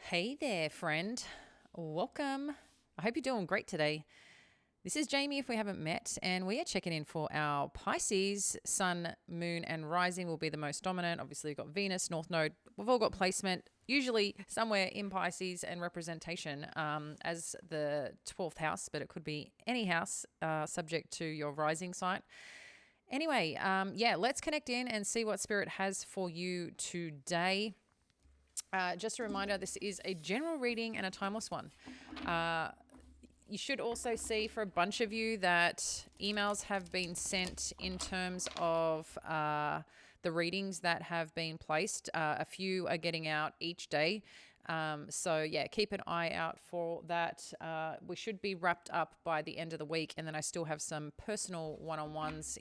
Hey there, friend. Welcome. I hope you're doing great today. This is Jamie, if we haven't met, and we are checking in for our Pisces. Sun, Moon, and Rising will be the most dominant. Obviously, we've got Venus, North Node. We've all got placement, usually somewhere in Pisces and representation as the 12th house, but it could be any house subject to your rising sign. Anyway, let's connect in and see what Spirit has for you today. Just a reminder, this is a general reading and a timeless one. You should also see for a bunch of you that emails have been sent in terms of the readings that have been placed. A few are getting out each day. Keep an eye out for that. We should be wrapped up by the end of the week. And then I still have some personal one-on-ones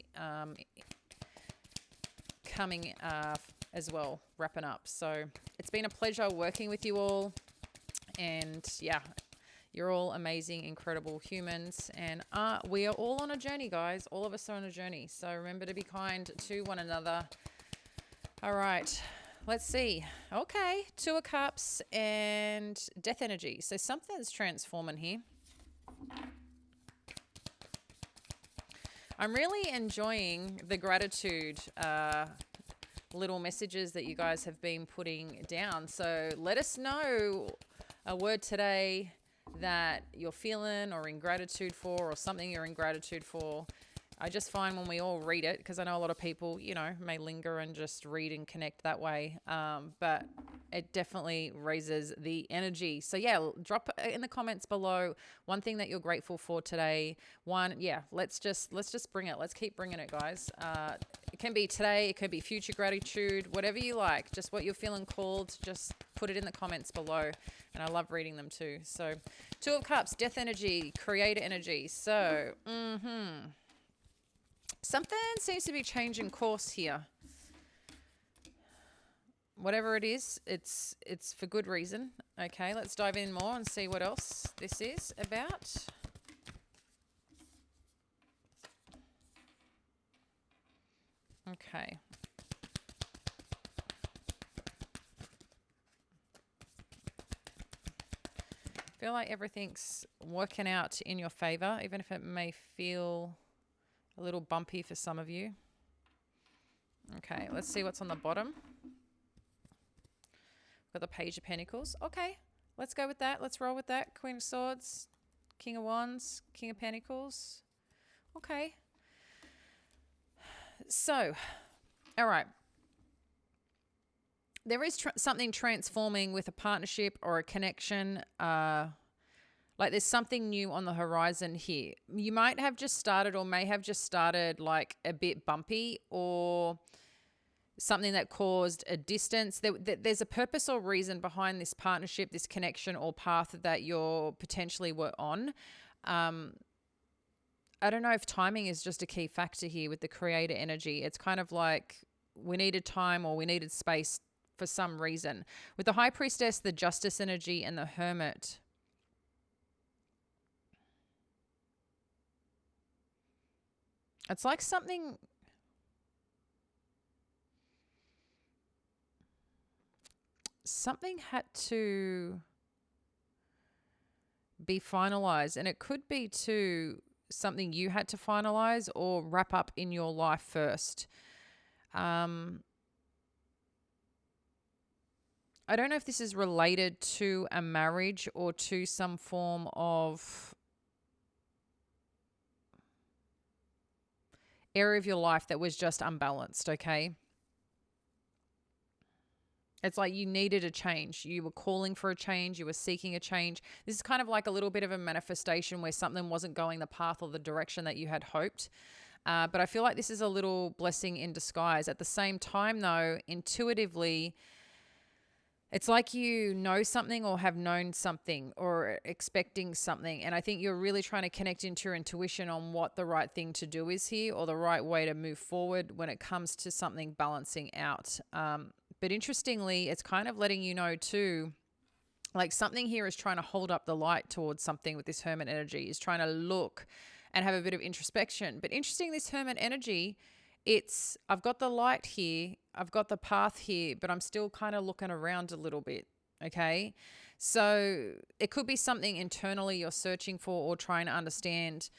coming as well, wrapping up. So it's been a pleasure working with you all. And yeah, you're all amazing, incredible humans. And we are all on a journey, guys. All of us are on a journey. So remember to be kind to one another. All right, let's see. Okay, Two of Cups and Death energy. So something's transforming here. I'm really enjoying the gratitude little messages that you guys have been putting down. So let us know a word today that you're feeling or in gratitude for, or something you're in gratitude for. I just find when we all read it, because I know a lot of people, may linger and just read and connect that way. But it definitely raises the energy. So yeah, drop in the comments below one thing that you're grateful for today. Let's just bring it. Let's keep bringing it, guys. It can be today, it could be future gratitude, whatever you like, just what you're feeling called, just put it in the comments below. And I love reading them too. So Two of Cups, Death energy, Creator energy. So, something seems to be changing course here. Whatever it is, it's for good reason. Okay, let's dive in more and see what else this is about. Okay. I feel like everything's working out in your favor, even if it may feel a little bumpy for some of you. Okay, let's see what's on the bottom. Got the Page of Pentacles. Okay, let's go with that. Let's roll with that. Queen of Swords, King of Wands, King of Pentacles. Okay. So, all right. There is something transforming with a partnership or a connection. Like there's something new on the horizon here. You might have just started or may have just started like a bit bumpy, or something that caused a distance. There's a purpose or reason behind this partnership, this connection or path that you're potentially were on. I don't know if timing is just a key factor here with the Creator energy. It's kind of like we needed time or we needed space for some reason. With the High Priestess, the Justice energy, and the Hermit, it's like something had to be finalized, and it could be to something you had to finalize or wrap up in your life first. I don't know if this is related to a marriage or to some form of area of your life that was just unbalanced, okay? It's like you needed a change. You were calling for a change. You were seeking a change. This is kind of like a little bit of a manifestation where something wasn't going the path or the direction that you had hoped. But I feel like this is a little blessing in disguise. At the same time, though, intuitively, it's like you know something or have known something or expecting something. And I think you're really trying to connect into your intuition on what the right thing to do is here, or the right way to move forward when it comes to something balancing out. But interestingly, it's kind of letting you know too, like something here is trying to hold up the light towards something with this Hermit energy, is trying to look and have a bit of introspection. But interesting, this Hermit energy, I've got the light here, I've got the path here, but I'm still kind of looking around a little bit. Okay. So it could be something internally you're searching for or trying to understand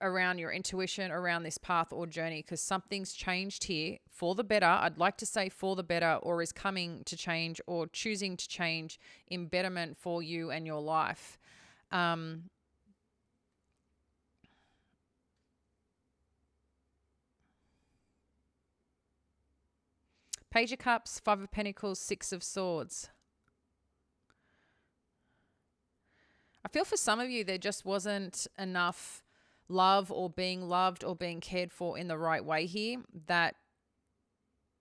around your intuition, around this path or journey, because something's changed here for the better. I'd like to say for the better, or is coming to change or choosing to change in betterment for you and your life. Page of Cups, Five of Pentacles, Six of Swords. I feel for some of you, there just wasn't enough love or being loved or being cared for in the right way here that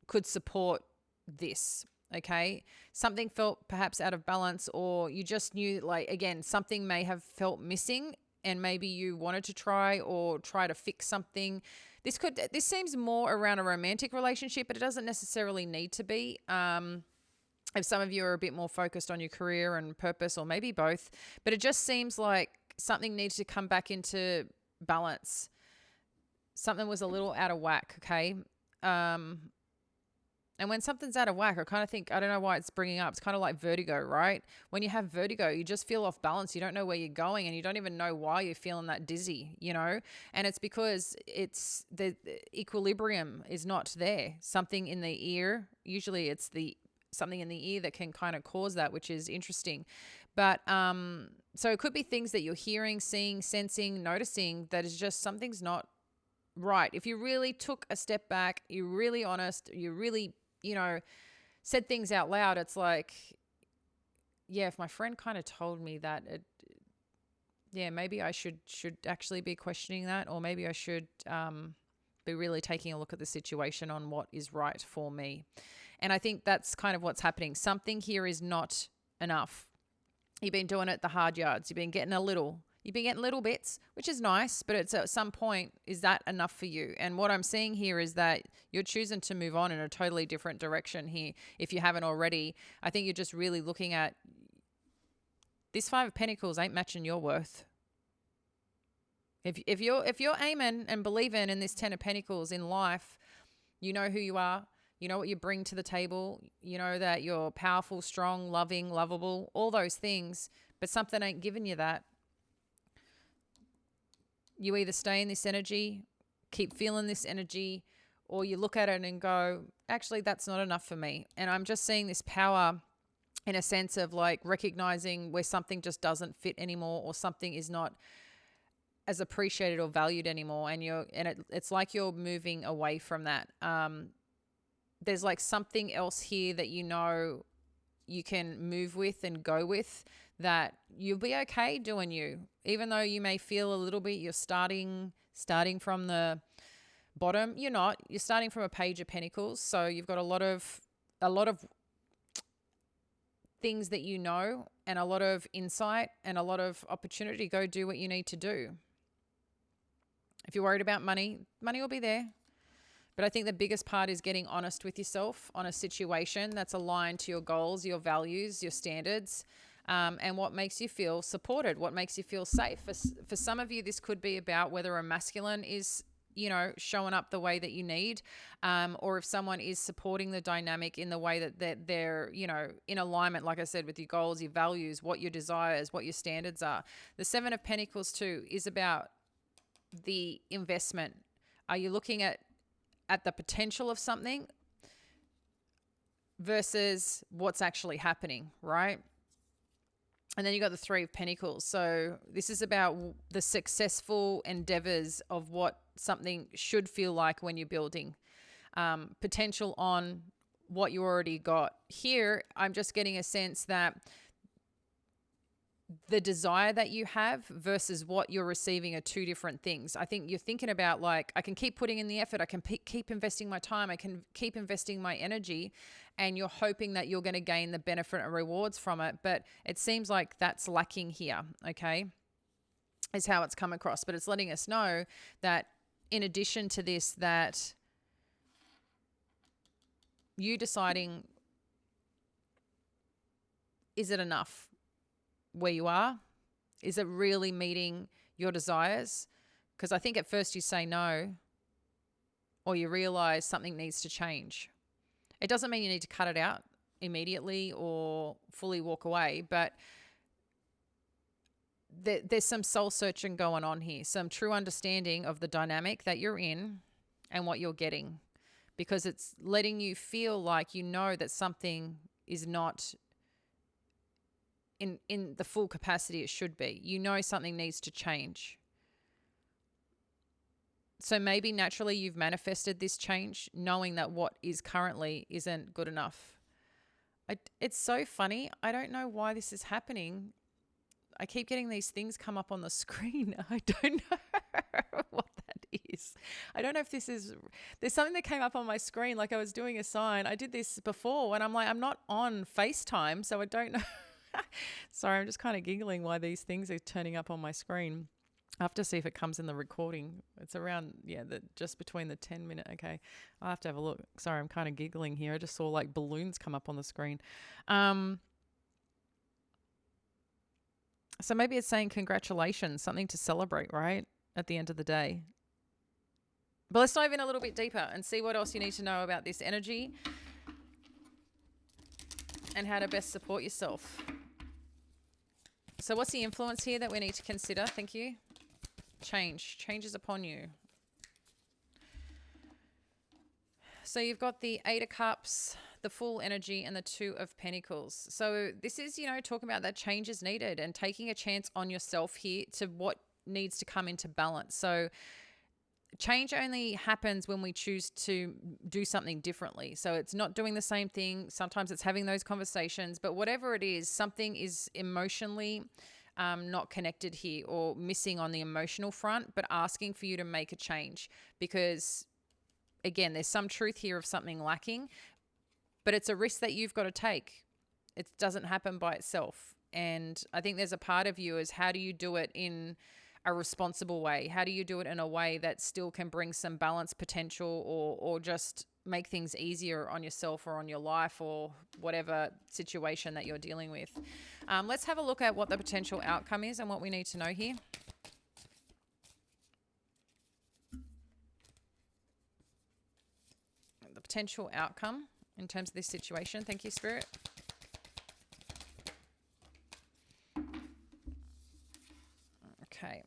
could support this. Okay. Something felt perhaps out of balance, or you just knew, like, again, something may have felt missing and maybe you wanted to try to fix something. This seems more around a romantic relationship, but it doesn't necessarily need to be. If some of you are a bit more focused on your career and purpose, or maybe both, but it just seems like something needs to come back into balance. Something was a little out of whack. Okay. And when something's out of whack, I kind of think, I don't know why it's bringing up. It's kind of like vertigo, right? When you have vertigo, you just feel off balance. You don't know where you're going, and you don't even know why you're feeling that dizzy, And it's because it's the equilibrium is not there. Something in the ear, usually it's something in the ear that can kind of cause that, which is interesting. But so it could be things that you're hearing, seeing, sensing, noticing that is just something's not right. If you really took a step back, you're really honest, you really said things out loud, it's like, yeah, if my friend kind of told me that, maybe I should actually be questioning that, or maybe I should be really taking a look at the situation on what is right for me. And I think that's kind of what's happening. Something here is not enough. You've been doing it the hard yards. You've been getting little bits, which is nice, but it's at some point, is that enough for you? And what I'm seeing here is that you're choosing to move on in a totally different direction here. If you haven't already, I think you're just really looking at this Five of Pentacles ain't matching your worth. If you're aiming and believing in this Ten of Pentacles in life, you know who you are. You know what you bring to the table. You know that you're powerful, strong, loving, lovable, all those things, but something ain't giving you that. You either stay in this energy, keep feeling this energy, or you look at it and go, actually, that's not enough for me. And I'm just seeing this power in a sense of like recognizing where something just doesn't fit anymore, or something is not as appreciated or valued anymore. And it's like you're moving away from that. There's like something else here that you can move with and go with, that you'll be okay doing you, even though you may feel a little bit you're starting from the bottom. You're not. You're starting from a Page of Pentacles, so you've got a lot of things that and a lot of insight and a lot of opportunity. Go do what you need to do. If you're worried about money will be there. But I think the biggest part is getting honest with yourself on a situation that's aligned to your goals, your values, your standards, and what makes you feel supported, what makes you feel safe. For some of you, this could be about whether a masculine is, showing up the way that you need, or if someone is supporting the dynamic in the way that they're, in alignment, like I said, with your goals, your values, what your desires, what your standards are. The Seven of Pentacles too is about the investment. Are you looking at the potential of something versus what's actually happening, right? And then you got the Three of Pentacles. So this is about the successful endeavors of what something should feel like when you're building. Potential on what you already got. Here, I'm just getting a sense that the desire that you have versus what you're receiving are two different things. I think you're thinking about, like, I can keep putting in the effort. I can keep investing my time. I can keep investing my energy. And you're hoping that you're going to gain the benefit and rewards from it. But it seems like that's lacking here, okay, is how it's come across. But it's letting us know that in addition to this, that you deciding, is it enough where you are? Is it really meeting your desires? Because I think at first you say no, or you realize something needs to change. It doesn't mean you need to cut it out. immediately or fully walk away, but there's some soul searching going on here, some true understanding of the dynamic that you're in and what you're getting, because it's letting you feel like you know that something is not in the full capacity it should be. You know something needs to change. So maybe naturally you've manifested this change knowing that what is currently isn't good enough. It's so funny. I don't know why this is happening. I keep getting these things come up on the screen. I don't know what that is. I don't know if this is, there's something that came up on my screen like I was doing a sign. I did this before and I'm like, I'm not on FaceTime, so I don't know. Sorry, I'm just kind of giggling why these things are turning up on my screen. I have to see if it comes in the recording. It's around, just between the 10-minute. Okay, I'll have to have a look. Sorry, I'm kind of giggling here. I just saw like balloons come up on the screen. So maybe it's saying congratulations, something to celebrate, right? At the end of the day. But let's dive in a little bit deeper and see what else you need to know about this energy and how to best support yourself. So what's the influence here that we need to consider? Thank you. Changes upon you. So you've got the 8 of Cups, the Full energy, and the 2 of Pentacles. So this is, talking about that change is needed and taking a chance on yourself here to what needs to come into balance. So change only happens when we choose to do something differently. So it's not doing the same thing. Sometimes it's having those conversations, but whatever it is, something is emotionally not connected here or missing on the emotional front, but asking for you to make a change because, again, there's some truth here of something lacking, but it's a risk that you've got to take. It doesn't happen by itself. And I think there's a part of you is how do you do it in a responsible way? How do you do it in a way that still can bring some balance potential or just make things easier on yourself or on your life or whatever situation that you're dealing with? Let's have a look at what the potential outcome is and what we need to know here. The potential outcome in terms of this situation. Thank you, Spirit. Okay.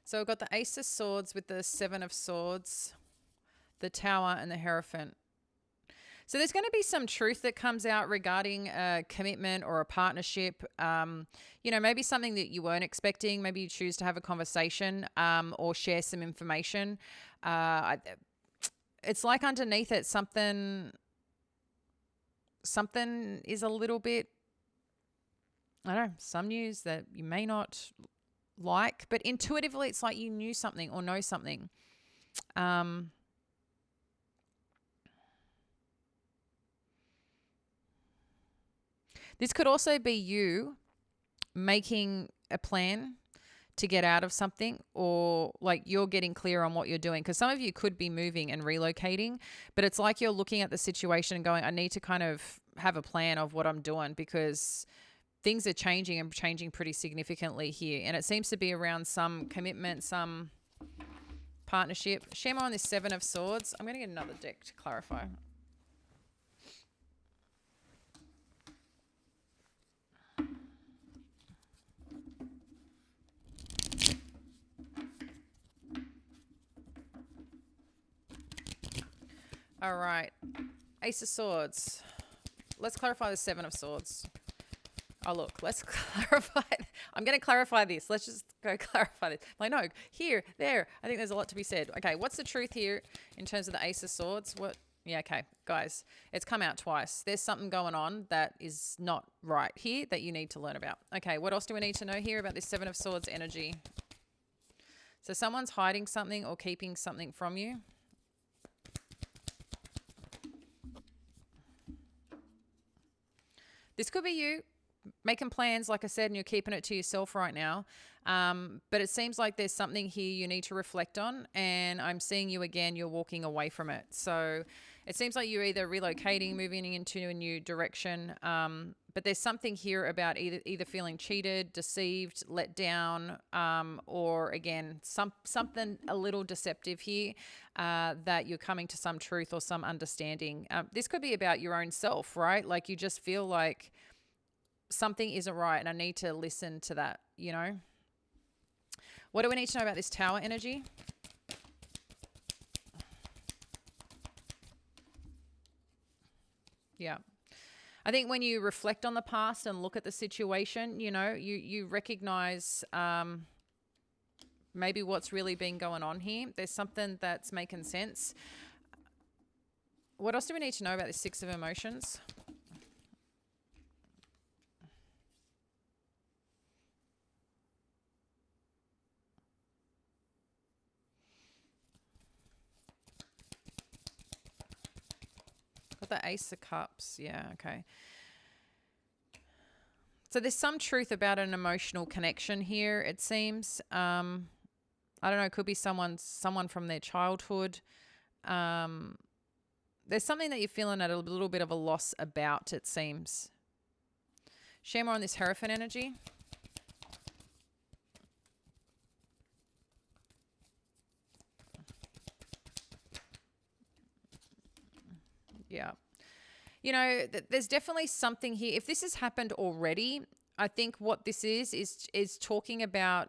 So we've got the Ace of Swords with the 7 of Swords, the Tower, and the Hierophant. So there's going to be some truth that comes out regarding a commitment or a partnership. Maybe something that you weren't expecting. Maybe you choose to have a conversation or share some information. It's like underneath it, something is a little bit, I don't know, some news that you may not like, but intuitively it's like you knew something or know something. This could also be you making a plan to get out of something, or like you're getting clear on what you're doing. Because some of you could be moving and relocating, but it's like you're looking at the situation and going, I need to kind of have a plan of what I'm doing because things are changing and changing pretty significantly here. And it seems to be around some commitment, some partnership. Share more on this 7 of Swords. I'm going to get another deck to clarify. All right. Ace of Swords. Let's clarify the 7 of Swords. Oh, look, let's clarify. I'm going to clarify this. Let's just go clarify this. Like, no, here, there. I think there's a lot to be said. Okay, what's the truth here in terms of the Ace of Swords? Yeah, okay, guys, it's come out twice. There's something going on that is not right here that you need to learn about. Okay, what else do we need to know here about this 7 of Swords energy? So someone's hiding something or keeping something from you. This could be you. making plans, like I said, and you're keeping it to yourself right now. But it seems like there's something here you need to reflect on. And I'm seeing you again, you're walking away from it. So it seems like you're either relocating, moving into a new direction. But there's something here about either feeling cheated, deceived, let down, or again, something a little deceptive here, that you're coming to some truth or some understanding. This could be about your own self, right? Like you just feel like something isn't right and I need to listen to that, you know? What do we need to know about this Tower energy? Yeah. I think when you reflect on the past and look at the situation, you know, you recognize maybe what's really been going on here. There's something that's making sense. What else do we need to know about this Six of Emotions? Got the Ace of Cups. Yeah, okay. So there's some truth about an emotional connection here, it seems. I don't know, it could be someone from their childhood. There's something that you're feeling at a little bit of a loss about, it seems. Share more on this Hierophant energy. Yeah. You know, there's definitely something here. If this has happened already, I think what this is talking about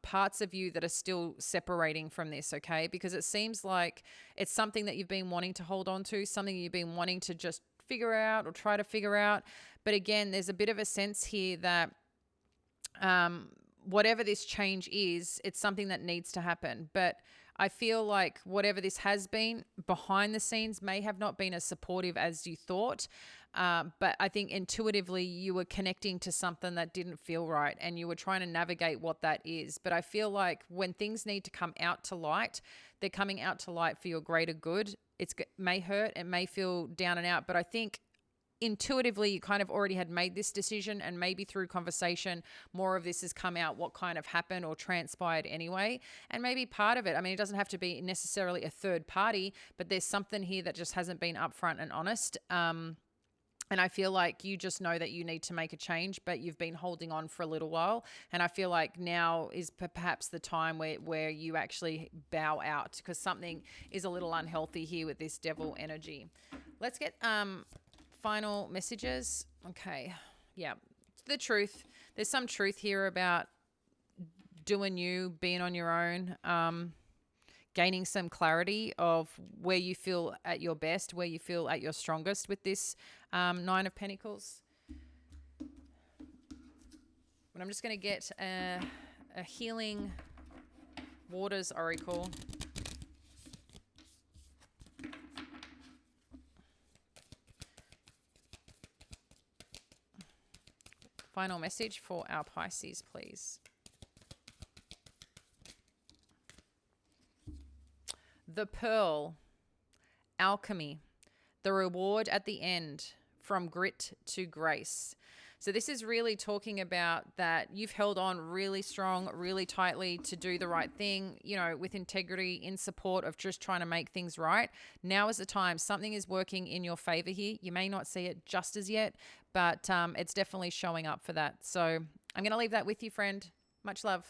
parts of you that are still separating from this, okay? Because it seems like it's something that you've been wanting to hold on to, something you've been wanting to just figure out or try to figure out. But again, there's a bit of a sense here that whatever this change is, it's something that needs to happen. But I feel like whatever this has been behind the scenes may have not been as supportive as you thought. But I think intuitively you were connecting to something that didn't feel right and you were trying to navigate what that is. But I feel like when things need to come out to light, they're coming out to light for your greater good. It may hurt, it may feel down and out, but I think intuitively you kind of already had made this decision, and maybe through conversation more of this has come out, what kind of happened or transpired anyway. And maybe part of it, I mean, it doesn't have to be necessarily a third party, but there's something here that just hasn't been upfront and honest. And I feel like you just know that you need to make a change, but you've been holding on for a little while. And I feel like now is perhaps the time where you actually bow out, because something is a little unhealthy here with this Devil energy. Let's get final messages. Okay. Yeah. The truth. There's some truth here about doing you, being on your own, gaining some clarity of where you feel at your best, where you feel at your strongest with this Nine of Pentacles. But I'm just going to get a Healing Waters Oracle. Final message for our Pisces, please. The Pearl, Alchemy, the reward at the end, from grit to grace. So this is really talking about that you've held on really strong, really tightly to do the right thing, you know, with integrity, in support of just trying to make things right. Now is the time. Something is working in your favor here. You may not see it just as yet, but it's definitely showing up for that. So I'm going to leave that with you, friend. Much love.